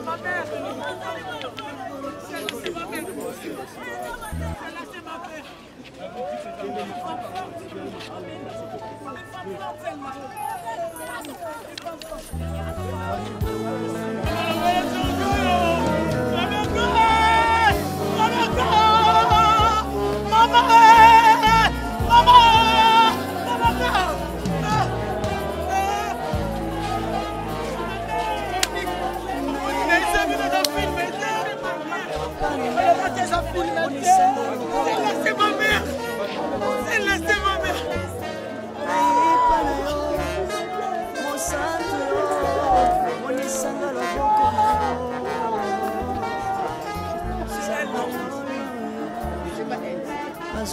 ma mère. C'est ma mère.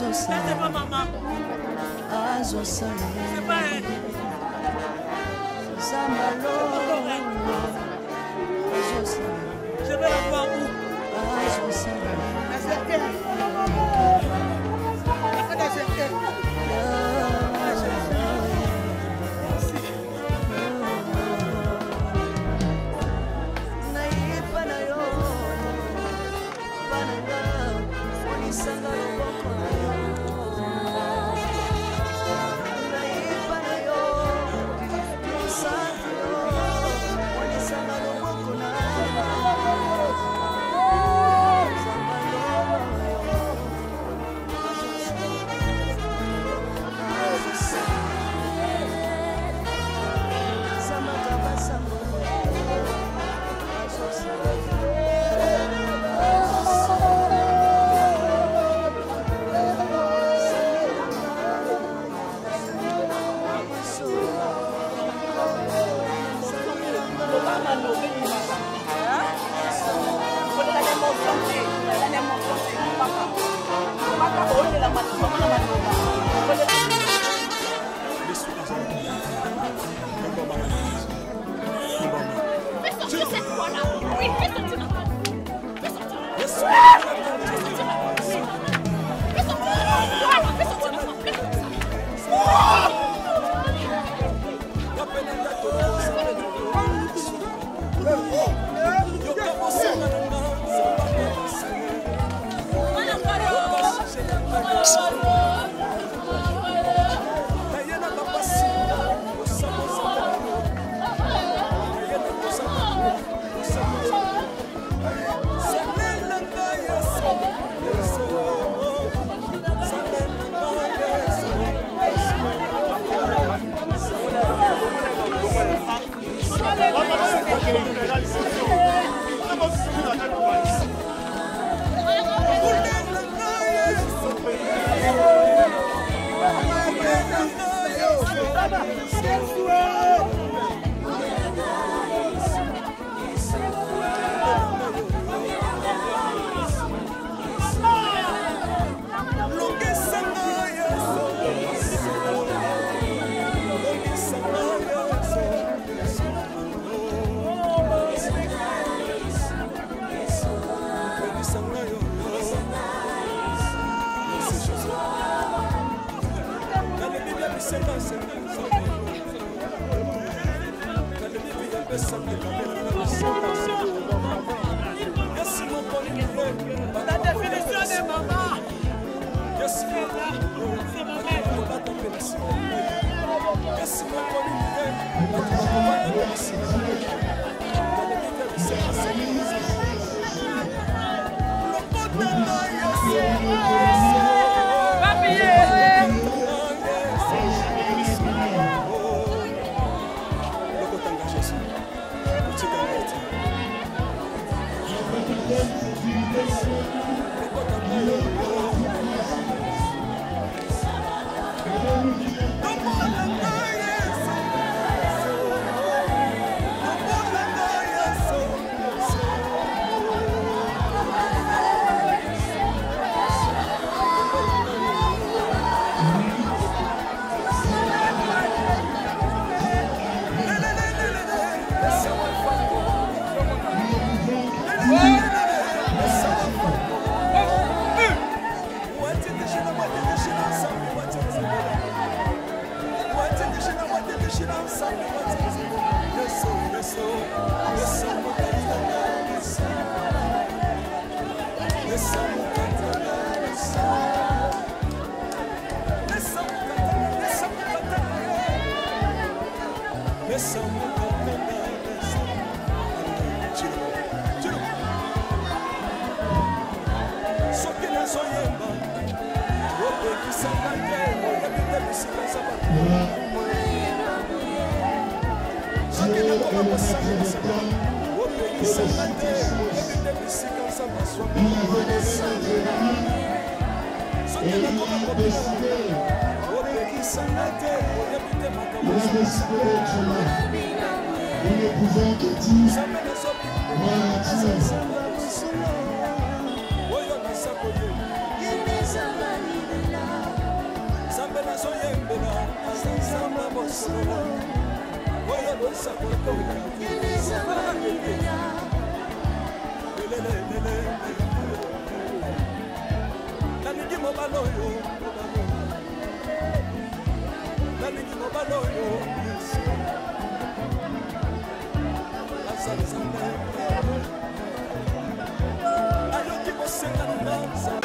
C'est pas maman. C'est pas elle. Je vais la voir où?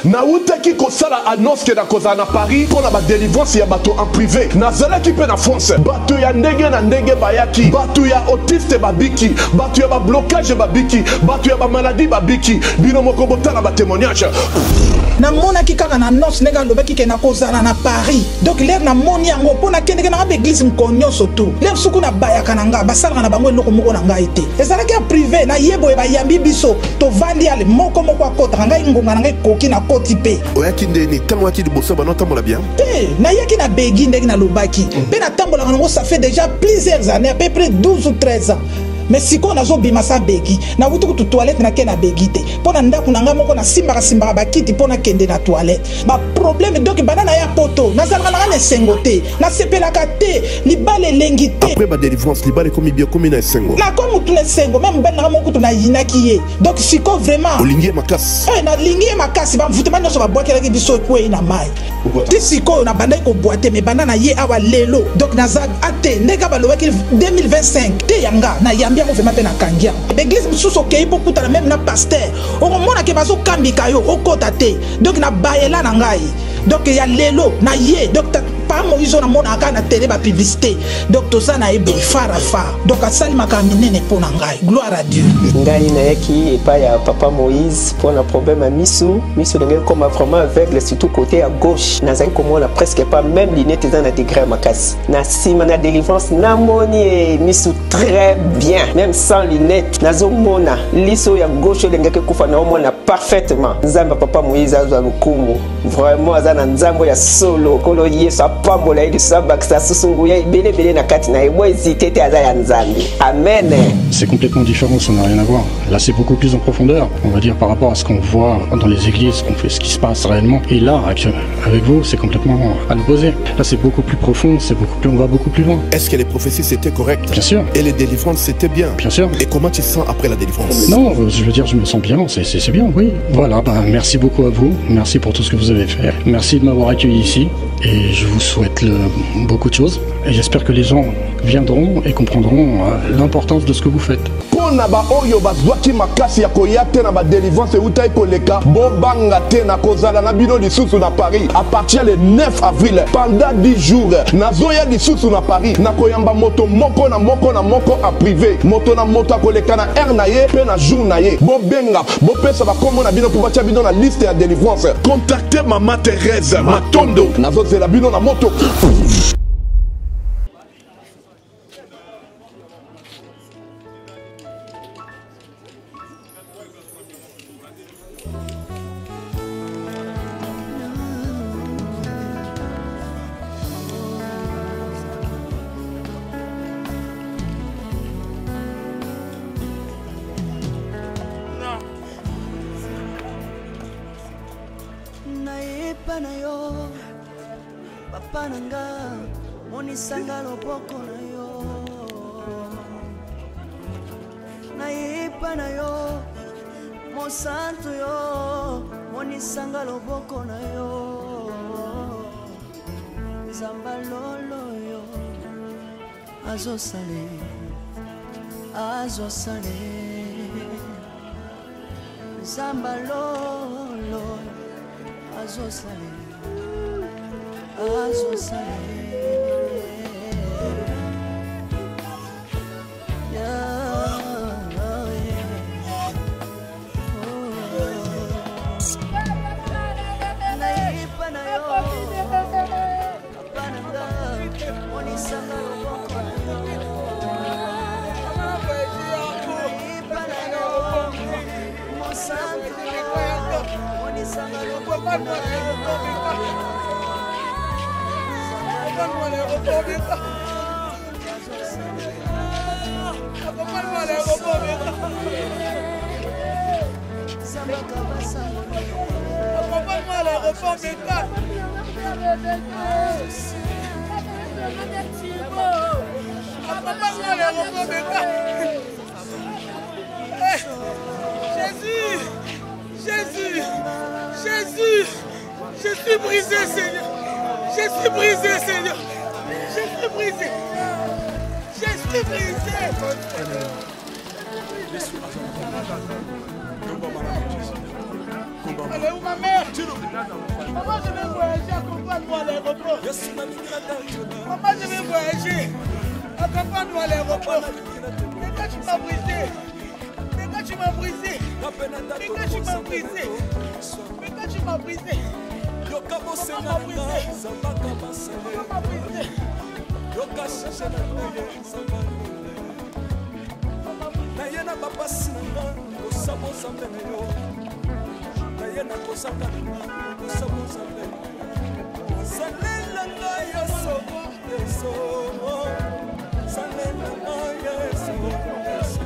Nautaki kosala annonce ke na kozala na Paris pour la délivrance ya bato en privé. Nazalaki pe na France. Bato ya ndenge na ndenge bayaki. Bato ya autiste babiki. Bato ya ba blocage babiki. Bato ya ba maladie babiki. Bino moko botala ba témoignage. Na mona ki kaka na annonce nega lobaki ke na kozala na Paris. Donc l'air na moni yango pona kende na église mkonyo surtout. L'air suku na bayaka na nga basala na bango eloko moko na nga ite. Ezalaki ya privé na yebo ba yambi biso to vandi ale moko moko akota nga ngonga na nga koki na koti pe. Oyaki ndeni tamwaki liboso bana tambola bien. Pe na yaki na begi ndenge na lobaki. Pe na tambola ngo ça fait déjà plusieurs années à peu près 12 ou 13 ans. Mais si on a zo bimasa begi na wutu kutu toilette na kena begi te pona ndaku na nga moko na simba ba kiti pona kende na toilette ba problème donc banana ya poto na zalaka na ne sengote na sepelaka te libale lengi te après ba délivrance libale komi bien komi na sengo na komi tu le sengo même ben na moko tu na yinaki ye donc siko vraiment olingie makasi na lingie makasi ba mvutema nyoso ba boakela ki biso ko ina mai ti siko na bandai ko boite mais banana ye awa lelo donc na za ate ndeka ba lobaki 2025 te yanga na yambi on fait maintenant kangia l'église sous ok beaucoup ta même na pasteur on mona ke bazo kambika yo okota te donc na bayela na ngai donc ya lelo na ye donc pas Moïse na mona aka na télé ba publicité donc to ça na ebe farafa donc asali makamine pour na ngai gloire à Dieu ngai na yaki et pas ya papa Moïse pour un problème à miso ndenge comme vraiment aveugle surtout côté à gauche na zai comme on presque pas même lunette dans la degré makasi na sima na délivrance na moni miso très bien même sans lunettes nazo mona liso ya gauche ndenge kufa na mona parfaitement nzamba papa Moïse azwa lukumu vraiment azana nzambo ya solo kolo yeso apambola ili sabak sa susungu ya belebele na kati na ebo hésité te azaya nzambe amen. C'est complètement différent, ça n'a rien à voir. Là, c'est beaucoup plus en profondeur, on va dire, par rapport à ce qu'on voit dans les églises, ce qui se passe réellement. Et là, avec vous, c'est complètement à l'opposé. Là, c'est beaucoup plus profond, on va beaucoup plus loin. Est-ce que les prophéties, c'était correct? Bien sûr. Et les délivrances, c'était bien? Bien sûr. Et comment tu te sens après la délivrance? Non, je veux dire, je me sens bien, c'est bien, oui. Voilà, merci beaucoup à vous. Merci pour tout ce que vous avez fait. Merci de m'avoir accueilli ici. Et je vous souhaite beaucoup de choses. Et j'espère que les gens viendront et comprendront l'importance de ce que vous faites. Pona ba oyo bazwaki makasi ya koyate na ba délivrance utai koleka bobanga te na kozala na bino lisusu na Paris à partir le 9 avril pendant 10 jours nazoya lisusu na Paris na koyamba moto moko na moko en privé moto na moto akoleka na air na ye pe na jour na ye bobenga bopesa ba komo na bino pour batia bino na liste ya délivrance contactez Maman Thérèse Matondo nazozela bino na moto. na yo papa nanga monisanga loboko na yo naipa na yo mosantu yo monisanga loboko na yo zamba lolo yo azosale zamba lolo azosale Jésus, Jésus, Jésus, je suis brisé, Seigneur. Je suis brisé, Seigneur. Je suis brisé. Je suis brisé. Elle est où ma mère? Maman, je vais voyager, accompagne-moi à l'aéroport. Maman, je vais voyager, accompagne-moi à l'aéroport. Mais quand tu m'as brisé, mais quand tu m'as brisé, mais quand tu m'as brisé, mais quand tu m'as brisé, maman m'a brisé, maman m'a brisé. Nayena bapasi nanga kosabosa mbele yo Nayena kosaka nanga kosabosa mbele Salela nga yeso yeso Salela nga yeso yeso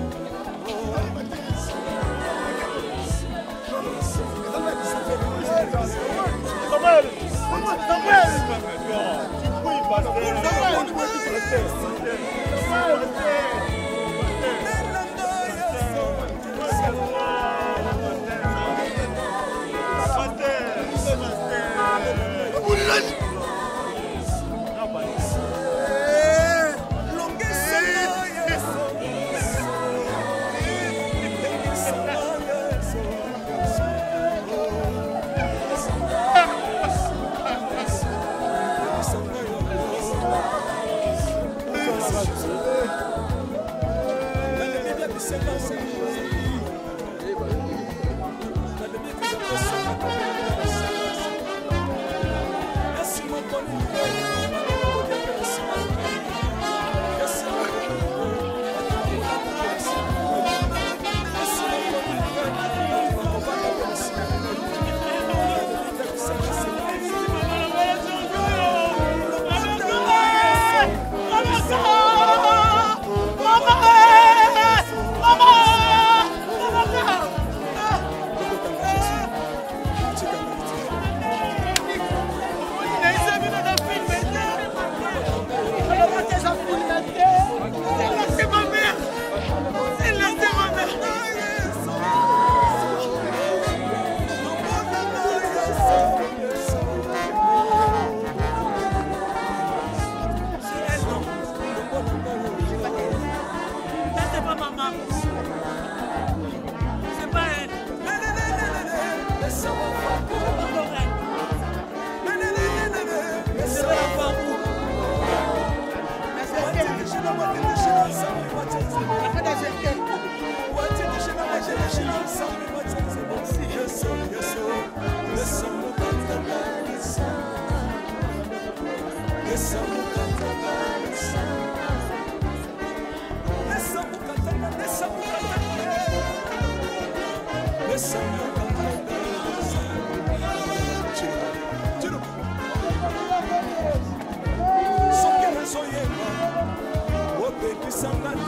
Samuel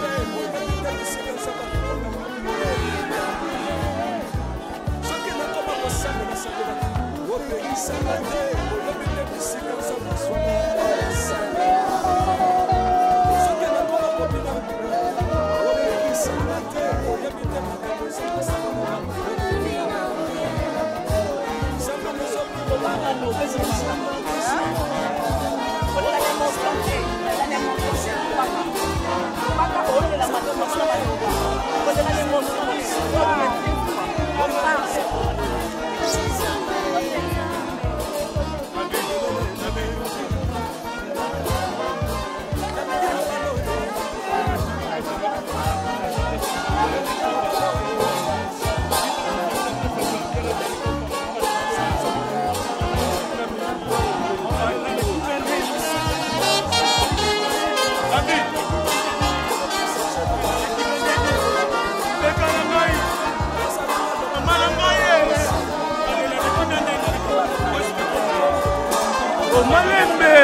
Malembe.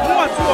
Mwato.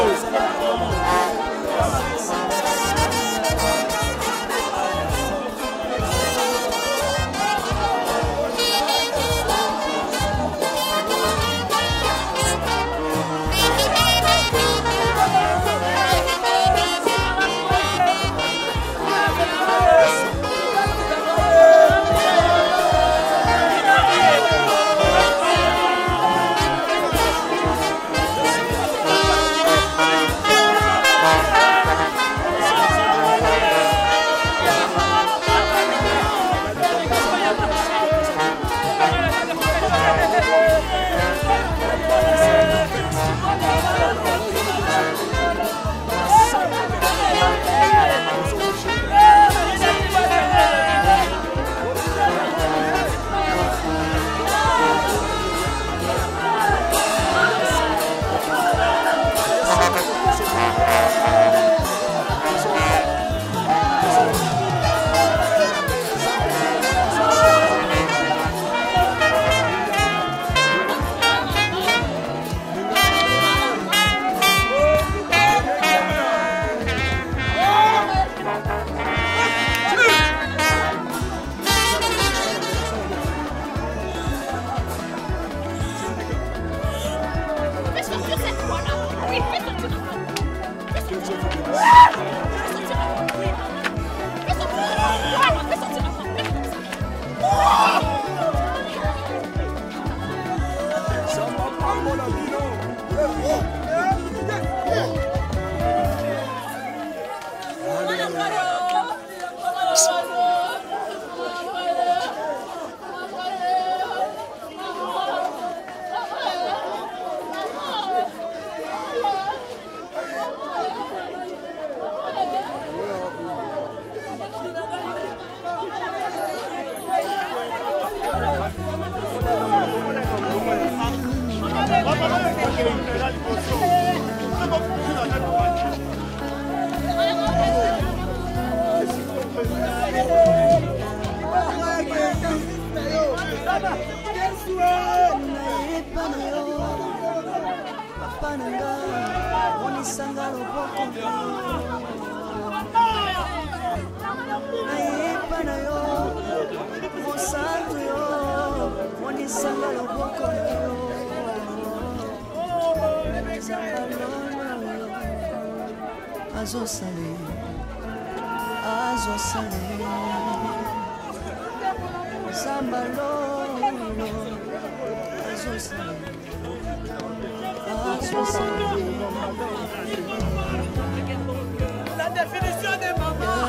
La définition des mamans.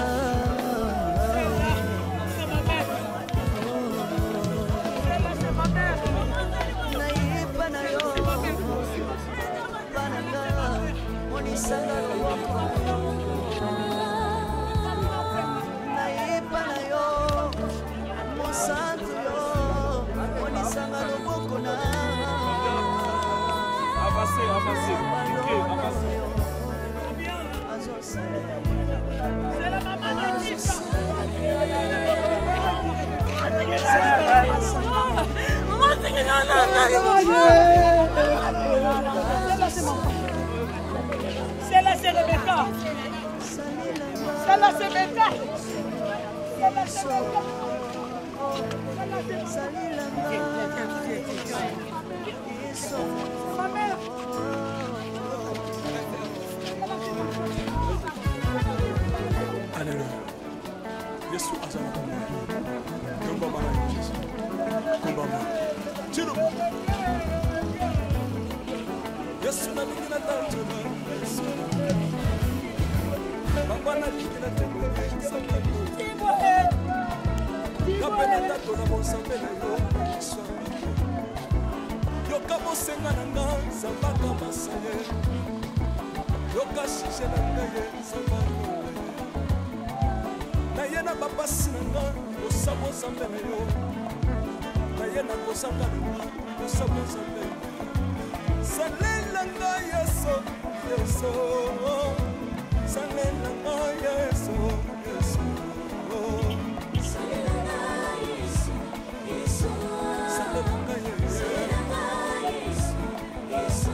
C'est ma mère. Celle-là, c'est Rebecca. Celle-là, c'est Rebecca. Celle-là, c'est Rebecca. Ma mère. Alléluia. Yesu azana komba. Komba mara Yesu. Komba mara. Chilo. Yesu na bikina tantuna. Yesu. Baba na bikina tantuna. Kapena tato na monsambe na yo. Yoka mosenga na nga zambaka masaye. Yoka shishe na nga ye zambaka. Na ye na bapasi na nga kosamo zambe na yo. Na ye na kosanga na nga kosamo zambe. Salela nga Yesu, Yesu. Salela nga Yesu, Yesu. Salela nga Yesu, Yesu. Salela nga Yesu, Yesu.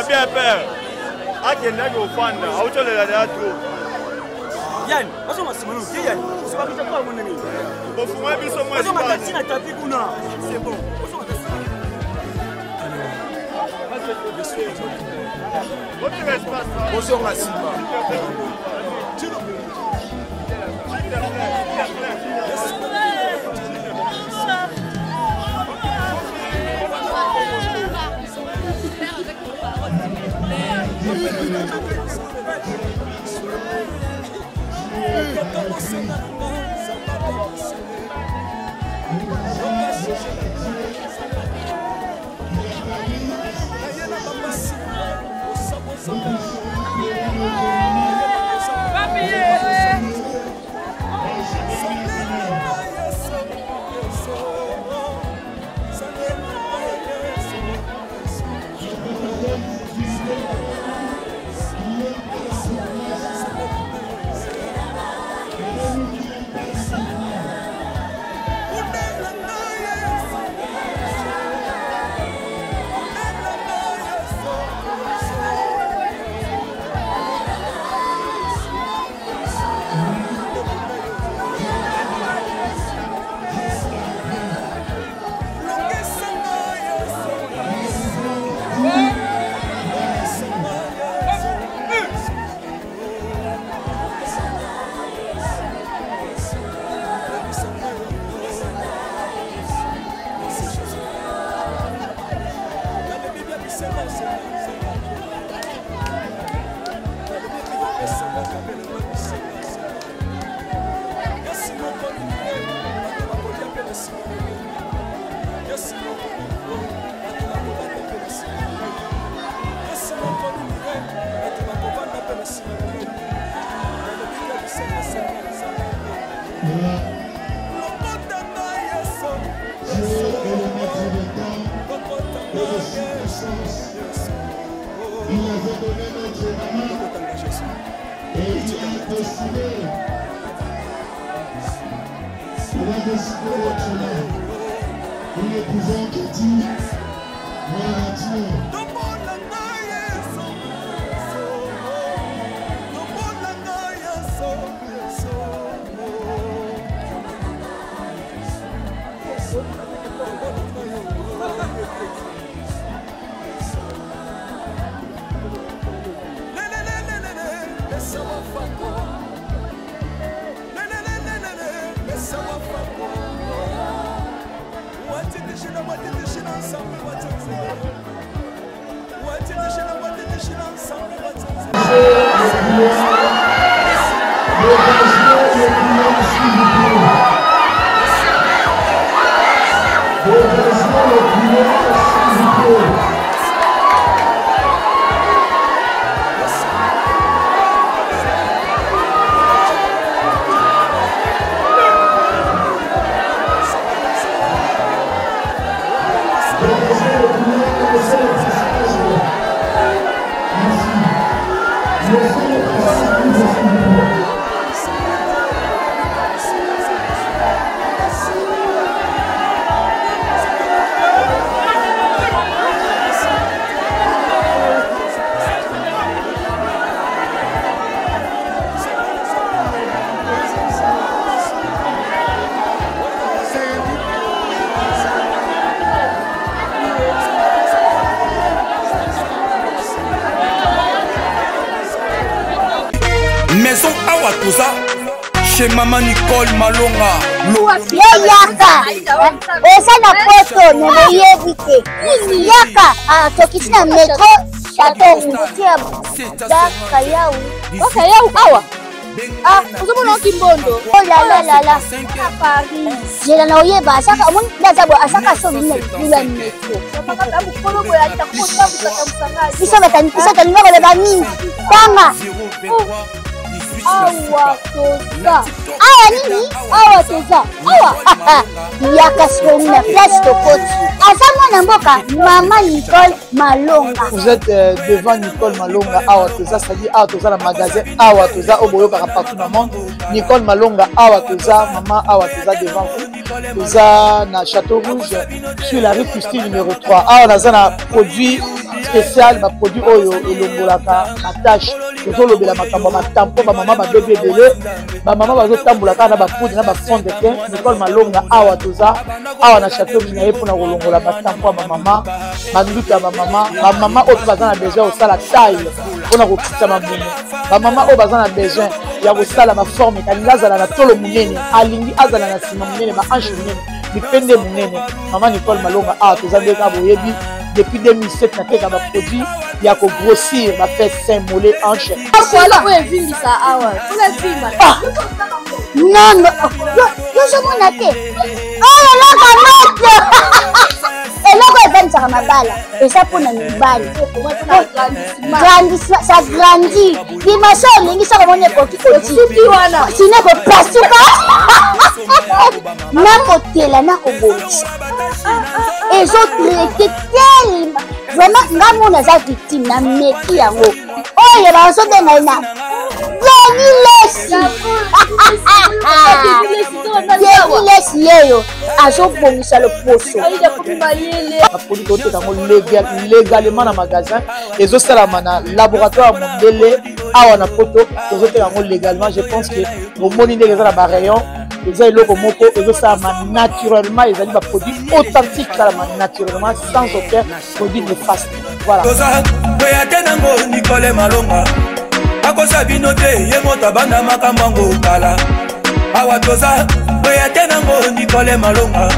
bien père. Akenda ko fanda, auto le la trop. Yann, parce que moi c'est mon nom, Yann. C'est pas que toi mon ami. Bon, faut moi biso moi. Parce que ma tapis kuna. C'est bon. Bonjour Massima. Maison Awatuza chez Maman Nicole Malonga. Yaka eza na poto nemoyebite yaka tokisi na metro chateau ngutia daka yau oka yau awa ozomona okimbondo olalalala a Paris jela na oyeba asaka omoni ndazabo asaka so bila metro biso batalinga koleba nini tanga awa toza awa nini awa toza awa yaka soni na place tokoti aza mwana mboka Maman Nicole Malonga. Vous êtes devant Nicole Malonga awa toza, c'est-à-dire awa toza na magasin awa toza oboyokaka partout dans le monde. Nicole Malonga awa toza, maman awa toza devant vous. Toza na Château Rouge sur la rue Custine numéro 3. Awa naza na produit spécial baproduit oyo elongolaka attache tozolobela makambo ya batampo bamama babebe ebele bamama bazotambola kaka na bapoudre na bafond de teint. Nicole Malonga awa toza awa na chateau minaye mpona kolongola batampo ya bamama banduki ya bamama oyo mpe baza na besoin kosala taille mpona kokitisa mamene bamama oyo baza na besoin ya kosala baforme kalingi azala na tolo monene alingi azala na nsima monene baanche monene mipende monene. Mama Nicole Malonga awa toza nde kaka boyebi depuis 2007 nateka baproduit ya kogrossir bafait sein mollet hanche non yozomona te oyo eloko moto eloko evanisaka mabala eza mpona mibali ça grandit dimension olingi soko moni ekoki kosuki wana sino kopasuka nakotela nakobongisa ezotraite telima vraiment nga mona aza victime na meki yango oyo bazobenga ye na Lesi yeyo azobongisa loposo baproduit toteka yango légalement na magasin ezosalama na laboratoire ya mondele awa na poto tozoteka yango légalement. Je pense que bomoni ndenge eza na barayon eza eloko moko ezosalama naturellement ezali baproduit authentique esalama naturellement sans aucun produit néfaste. Voilà. Nicole Malonga akosa bino te ye moto abanda makambo ngo kala awa toza oya te nango Nicole Malonga